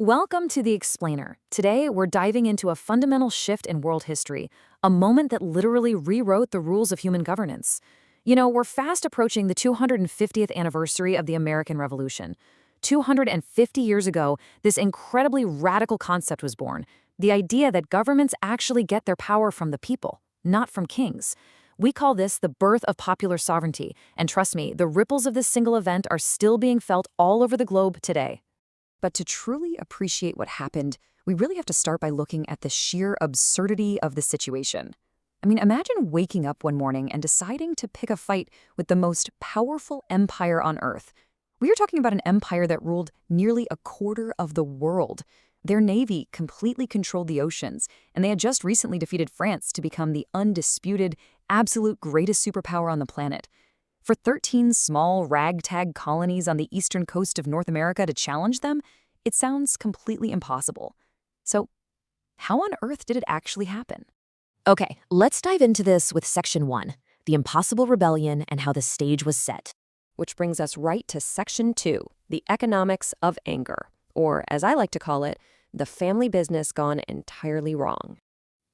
Welcome to The Explainer. Today, we're diving into a fundamental shift in world history, a moment that literally rewrote the rules of human governance. We're fast approaching the 250th anniversary of the American Revolution. 250 years ago, this incredibly radical concept was born, the idea that governments actually get their power from the people, not from kings. We call this the birth of popular sovereignty, and trust me, the ripples of this single event are still being felt all over the globe today. But to truly appreciate what happened, we really have to start by looking at the sheer absurdity of the situation. Imagine waking up one morning and deciding to pick a fight with the most powerful empire on Earth. We are talking about an empire that ruled nearly a quarter of the world. Their navy completely controlled the oceans, and they had just recently defeated France to become the undisputed, absolute greatest superpower on the planet. For 13 small ragtag colonies on the eastern coast of North America to challenge them, it sounds completely impossible. So, how on earth did it actually happen? Okay, let's dive into this with Section 1, the Impossible Rebellion and how the stage was set. Which brings us right to Section 2, the economics of anger, or as I like to call it, the family business gone entirely wrong.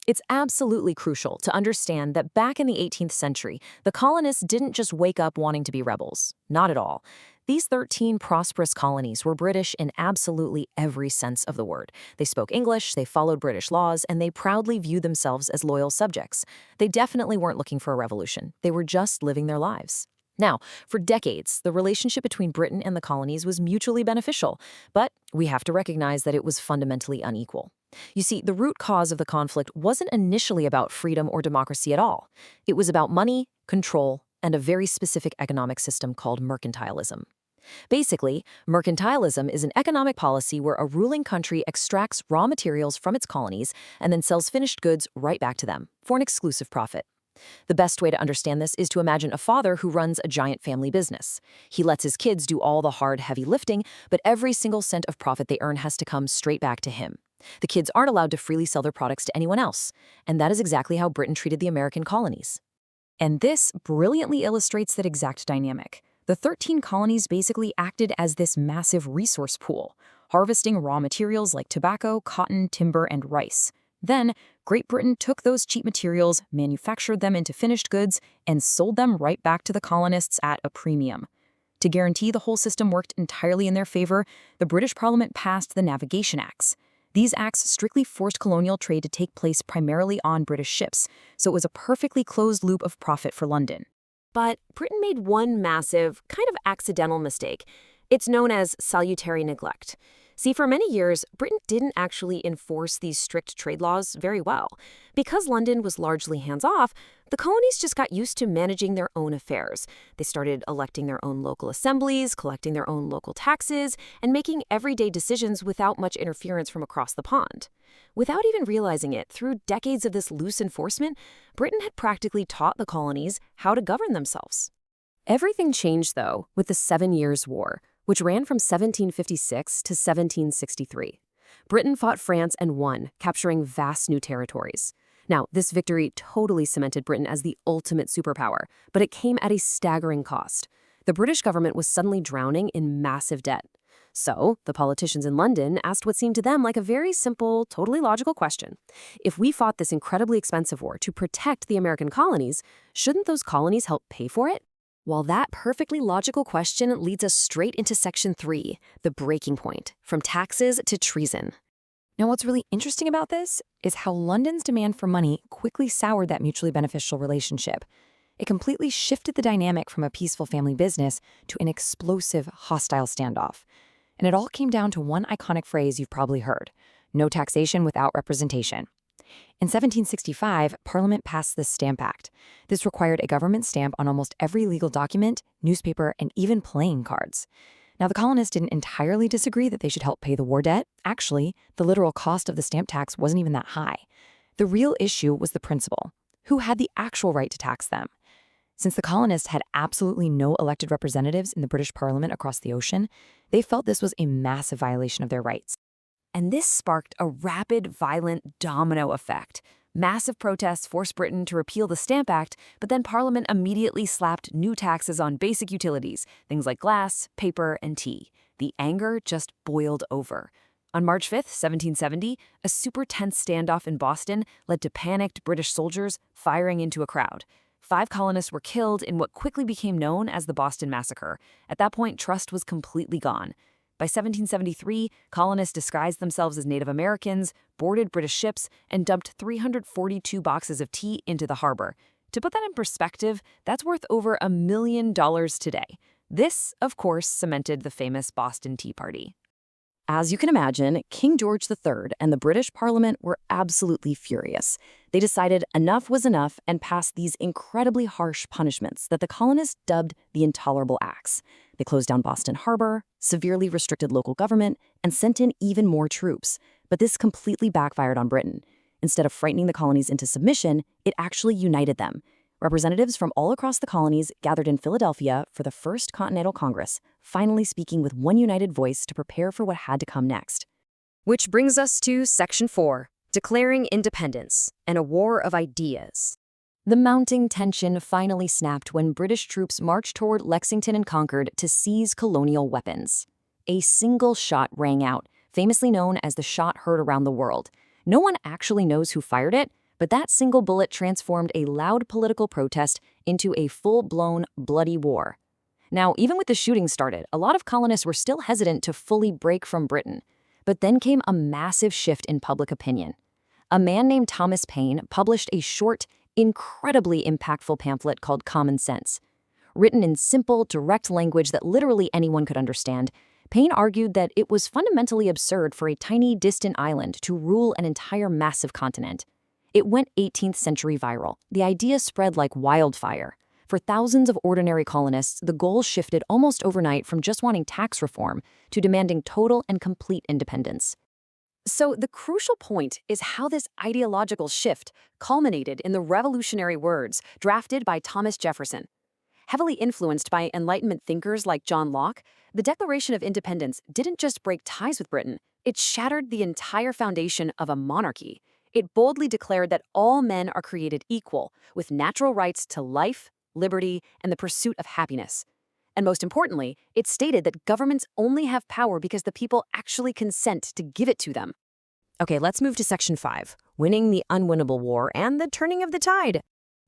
It's absolutely crucial to understand that back in the 18th century, the colonists didn't just wake up wanting to be rebels. Not at all. These 13 prosperous colonies were British in absolutely every sense of the word. They spoke English, they followed British laws, and they proudly viewed themselves as loyal subjects. They definitely weren't looking for a revolution. They were just living their lives. Now, for decades, the relationship between Britain and the colonies was mutually beneficial, but we have to recognize that it was fundamentally unequal. You see, the root cause of the conflict wasn't initially about freedom or democracy at all. It was about money, control, and a very specific economic system called mercantilism. Basically, mercantilism is an economic policy where a ruling country extracts raw materials from its colonies and then sells finished goods right back to them for an exclusive profit. The best way to understand this is to imagine a father who runs a giant family business. He lets his kids do all the hard, heavy lifting, but every single cent of profit they earn has to come straight back to him. The kids aren't allowed to freely sell their products to anyone else, and that is exactly how Britain treated the American colonies. And this brilliantly illustrates that exact dynamic. The 13 colonies basically acted as this massive resource pool, harvesting raw materials like tobacco, cotton, timber, and rice. Then, Great Britain took those cheap materials, manufactured them into finished goods, and sold them right back to the colonists at a premium. To guarantee the whole system worked entirely in their favor, the British Parliament passed the Navigation Acts. These acts strictly forced colonial trade to take place primarily on British ships, so it was a perfectly closed loop of profit for London. But Britain made one massive, kind of accidental mistake. It's known as salutary neglect. See, for many years, Britain didn't actually enforce these strict trade laws very well. Because London was largely hands-off, the colonies just got used to managing their own affairs. They started electing their own local assemblies, collecting their own local taxes, and making everyday decisions without much interference from across the pond. Without even realizing it, through decades of this loose enforcement, Britain had practically taught the colonies how to govern themselves. Everything changed, though, with the 7 Years' War, which ran from 1756 to 1763. Britain fought France and won, capturing vast new territories. Now, this victory totally cemented Britain as the ultimate superpower, but it came at a staggering cost. The British government was suddenly drowning in massive debt. So, the politicians in London asked what seemed to them like a very simple, totally logical question. If we fought this incredibly expensive war to protect the American colonies, shouldn't those colonies help pay for it? Well, that perfectly logical question leads us straight into Section 3, the breaking point, from taxes to treason. Now, what's really interesting about this is how London's demand for money quickly soured that mutually beneficial relationship. It completely shifted the dynamic from a peaceful family business to an explosive, hostile standoff. And it all came down to one iconic phrase you've probably heard: no taxation without representation. In 1765, Parliament passed the Stamp Act. This required a government stamp on almost every legal document, newspaper, and even playing cards. Now, the colonists didn't entirely disagree that they should help pay the war debt. Actually, the literal cost of the stamp tax wasn't even that high. The real issue was the principle: who had the actual right to tax them? Since the colonists had absolutely no elected representatives in the British Parliament across the ocean, they felt this was a massive violation of their rights. And this sparked a rapid, violent domino effect. Massive protests forced Britain to repeal the Stamp Act, but then Parliament immediately slapped new taxes on basic utilities, things like glass, paper, and tea. The anger just boiled over. On March 5, 1770, a super tense standoff in Boston led to panicked British soldiers firing into a crowd. 5 colonists were killed in what quickly became known as the Boston Massacre. At that point, trust was completely gone. By 1773, colonists disguised themselves as Native Americans, boarded British ships, and dumped 342 boxes of tea into the harbor. To put that in perspective, that's worth over $1 million today. This, of course, cemented the famous Boston Tea Party. As you can imagine, King George III and the British Parliament were absolutely furious. They decided enough was enough and passed these incredibly harsh punishments that the colonists dubbed the Intolerable Acts. They closed down Boston Harbor, severely restricted local government, and sent in even more troops. But this completely backfired on Britain. Instead of frightening the colonies into submission, it actually united them. Representatives from all across the colonies gathered in Philadelphia for the First Continental Congress, finally speaking with one united voice to prepare for what had to come next. Which brings us to Section 4, Declaring Independence and a War of Ideas. The mounting tension finally snapped when British troops marched toward Lexington and Concord to seize colonial weapons. A single shot rang out, famously known as the shot heard around the world. No one actually knows who fired it, but that single bullet transformed a loud political protest into a full-blown, bloody war. Now, even with the shooting started, a lot of colonists were still hesitant to fully break from Britain. But then came a massive shift in public opinion. A man named Thomas Paine published a short, incredibly impactful pamphlet called Common Sense. Written in simple, direct language that literally anyone could understand, Paine argued that it was fundamentally absurd for a tiny, distant island to rule an entire massive continent. It went 18th century viral. The idea spread like wildfire. For thousands of ordinary colonists, the goal shifted almost overnight from just wanting tax reform to demanding total and complete independence. So the crucial point is how this ideological shift culminated in the revolutionary words drafted by Thomas Jefferson. Heavily influenced by Enlightenment thinkers like John Locke, the Declaration of Independence didn't just break ties with Britain, it shattered the entire foundation of a monarchy. It boldly declared that all men are created equal, with natural rights to life, liberty, and the pursuit of happiness. And most importantly, it stated that governments only have power because the people actually consent to give it to them. Okay, let's move to Section 5, Winning the Unwinnable War and the Turning of the Tide.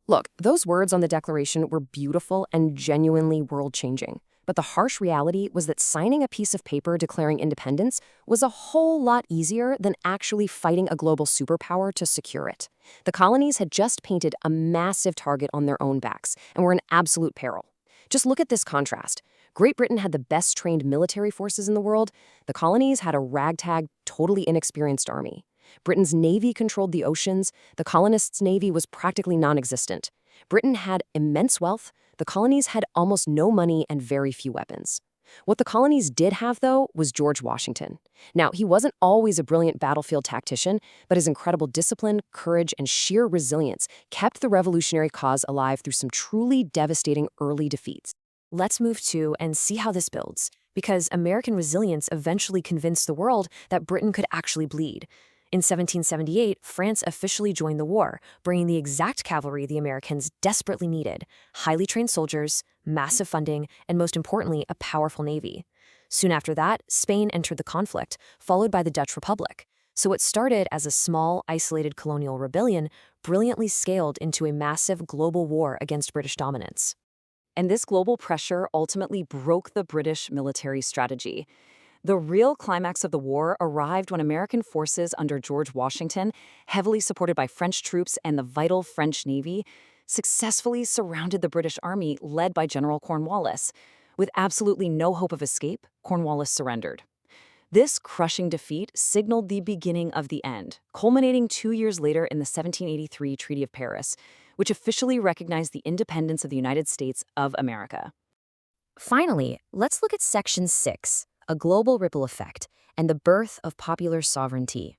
Look, those words on the Declaration were beautiful and genuinely world-changing. But the harsh reality was that signing a piece of paper declaring independence was a whole lot easier than actually fighting a global superpower to secure it. The colonies had just painted a massive target on their own backs and were in absolute peril. Just look at this contrast. Great Britain had the best-trained military forces in the world. The colonies had a ragtag, totally inexperienced army. Britain's navy controlled the oceans. The colonists' navy was practically non-existent. Britain had immense wealth. The colonies had almost no money and very few weapons. What the colonies did have, though, was George Washington. Now, he wasn't always a brilliant battlefield tactician, but his incredible discipline, courage, and sheer resilience kept the revolutionary cause alive through some truly devastating early defeats. Let's move to and see how this builds, because American resilience eventually convinced the world that Britain could actually bleed. In 1778, France officially joined the war, bringing the exact cavalry the Americans desperately needed: highly trained soldiers, massive funding, and most importantly, a powerful navy. Soon after that, Spain entered the conflict, followed by the Dutch Republic. So what started as a small, isolated colonial rebellion brilliantly scaled into a massive global war against British dominance. And this global pressure ultimately broke the British military strategy. The real climax of the war arrived when American forces under George Washington, heavily supported by French troops and the vital French Navy, successfully surrounded the British Army led by General Cornwallis. With absolutely no hope of escape, Cornwallis surrendered. This crushing defeat signaled the beginning of the end, culminating 2 years later in the 1783 Treaty of Paris, which officially recognized the independence of the United States of America. Finally, let's look at Section 6, a global ripple effect, and the birth of popular sovereignty.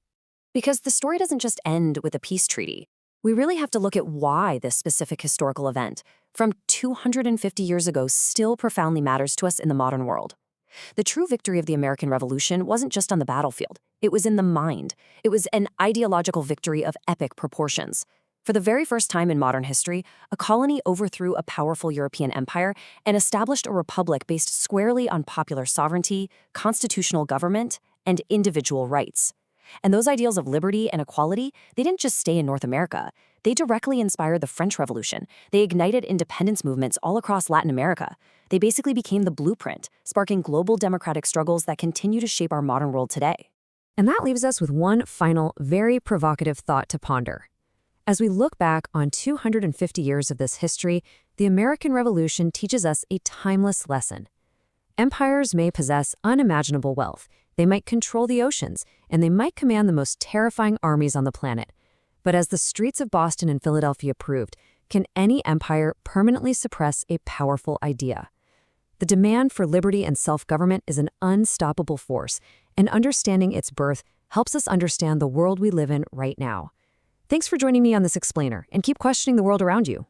Because the story doesn't just end with a peace treaty. We really have to look at why this specific historical event, from 250 years ago, still profoundly matters to us in the modern world. The true victory of the American Revolution wasn't just on the battlefield. It was in the mind. It was an ideological victory of epic proportions. For the very first time in modern history, a colony overthrew a powerful European empire and established a republic based squarely on popular sovereignty, constitutional government, and individual rights. And those ideals of liberty and equality, they didn't just stay in North America. They directly inspired the French Revolution. They ignited independence movements all across Latin America. They basically became the blueprint, sparking global democratic struggles that continue to shape our modern world today. And that leaves us with one final, very provocative thought to ponder. As we look back on 250 years of this history, the American Revolution teaches us a timeless lesson. Empires may possess unimaginable wealth, they might control the oceans, and they might command the most terrifying armies on the planet. But as the streets of Boston and Philadelphia proved, can any empire permanently suppress a powerful idea? The demand for liberty and self-government is an unstoppable force, and understanding its birth helps us understand the world we live in right now. Thanks for joining me on this explainer, and keep questioning the world around you.